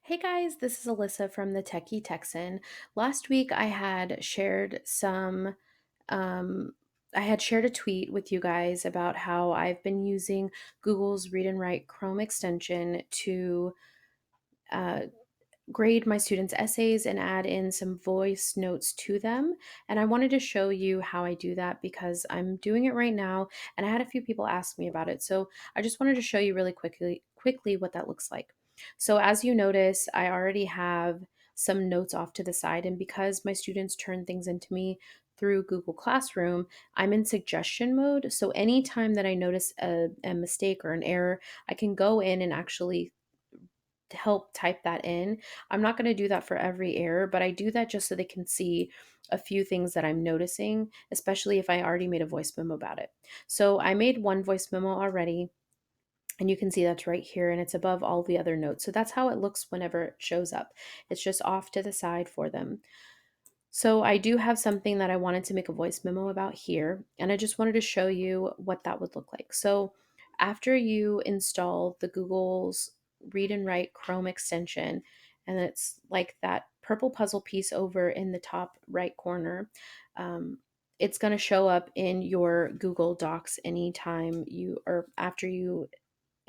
Hey guys, this is Alyssa from the Techie Texan. Last week um, I had shared a tweet with you guys about how I've been using Google's Read and Write Chrome extension to uh, grade my students' essays and add in some voice notes to them. And I wanted to show you how I do that because I'm doing it right now, and I had a few people ask me about it. So I just wanted to show you really quickly what that looks like. So as you notice, I already have some notes off to the side, and because my students turn things into me through Google Classroom, I'm in suggestion mode. So anytime that I notice a mistake or an error, I can go in and actually help type that in. I'm not going to do that for every error, but I do that just so they can see a few things that I'm noticing, especially if I already made a voice memo about it. So I made one voice memo already, and you can see that's right here, and it's above all the other notes. So that's how it looks whenever it shows up. It's just off to the side for them. So I do have something that I wanted to make a voice memo about here, and I just wanted to show you what that would look like. So after you install the Google's Read and Write Chrome extension, and it's like that purple puzzle piece over in the top right corner, um, it's going to show up in your Google Docs anytime you or after you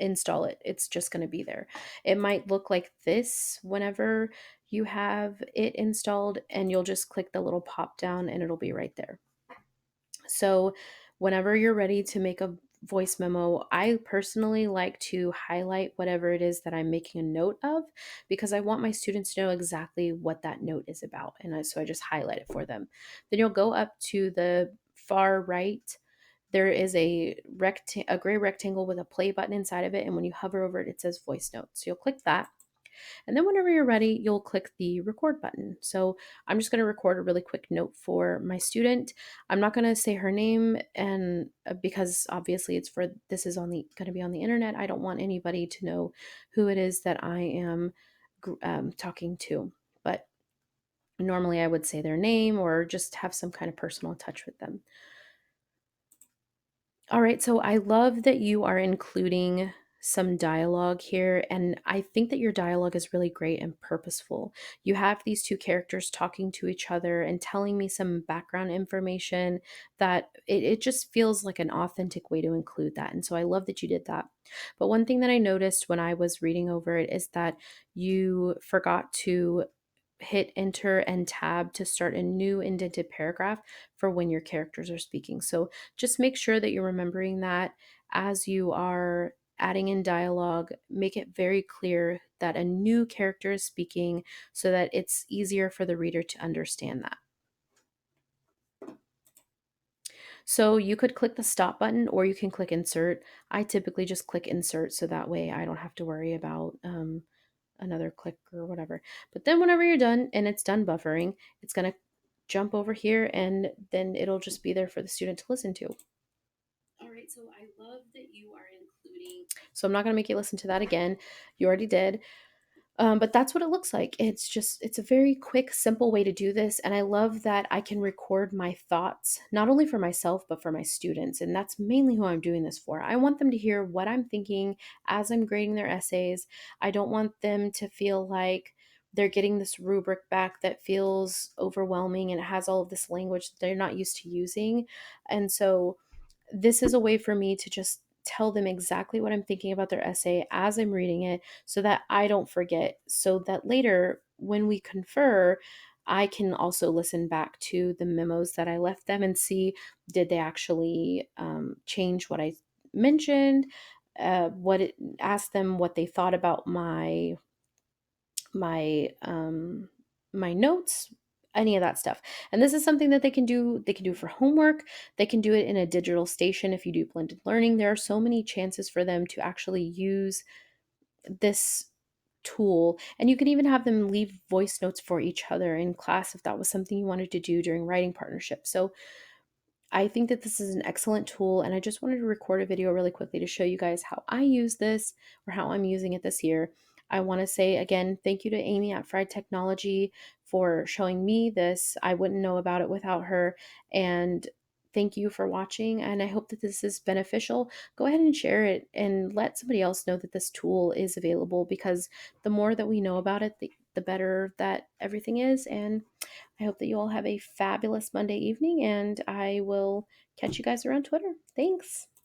install it. It's just going to be there. It might look like this whenever you have it installed, and you'll just click the little pop down and it'll be right there. So, whenever you're ready to make a voice memo, I personally like to highlight whatever it is that I'm making a note of because I want my students to know exactly what that note is about. So I just highlight it for them. Then you'll go up to the far right. There is a gray rectangle with a play button inside of it, and when you hover over it, it says voice notes. So you'll click that, and then whenever you're ready, you'll click the record button. So I'm just going to record a really quick note for my student. I'm not going to say her name, and because obviously this is on the going to be on the internet, I don't want anybody to know who it is that I am talking to. But normally I would say their name or just have some kind of personal touch with them. All right, so I love that you are including some dialogue here, and I think that your dialogue is really great and purposeful. You have these two characters talking to each other and telling me some background information that it just feels like an authentic way to include that. And so I love that you did that. But one thing that I noticed when I was reading over it is that you forgot to hit enter and tab to start a new indented paragraph for when your characters are speaking. So just make sure that you're remembering that as you are adding in dialogue. Make it very clear that a new character is speaking so that it's easier for the reader to understand that. So you could click the stop button or you can click insert. I typically just click insert so that way I don't have to worry about another click or whatever. But then whenever you're done and it's done buffering, it's going to jump over here, and then it'll just be there for the student to listen to. All right, so I love that you are including. So I'm not going to make you listen to that again. You already did. But that's what it looks like. It's a very quick, simple way to do this. And I love that I can record my thoughts, not only for myself, but for my students. And that's mainly who I'm doing this for. I want them to hear what I'm thinking as I'm grading their essays. I don't want them to feel like they're getting this rubric back that feels overwhelming and it has all of this language that they're not used to using. And so this is a way for me to just tell them exactly what I'm thinking about their essay as I'm reading it so that I don't forget, so that later when we confer, I can also listen back to the memos that I left them and see, did they actually change what I mentioned, ask them what they thought about my my notes, any of that stuff. And this is something that they can do for homework. They can do it in a digital station. If you do blended learning, there are so many chances for them to actually use this tool. And you can even have them leave voice notes for each other in class if that was something you wanted to do during writing partnership. So I think that this is an excellent tool, and I just wanted to record a video really quickly to show you guys how I use this or how I'm using it this year. I want to say again, thank you to Amy at FriedTechnology for showing me this. I wouldn't know about it without her. And Thank you for watching, and I hope that this is beneficial. Go ahead and share it and let somebody else know that this tool is available, because the more that we know about it, the better that everything is. And I hope that you all have a fabulous Monday evening, and I will catch you guys around Twitter. Thanks.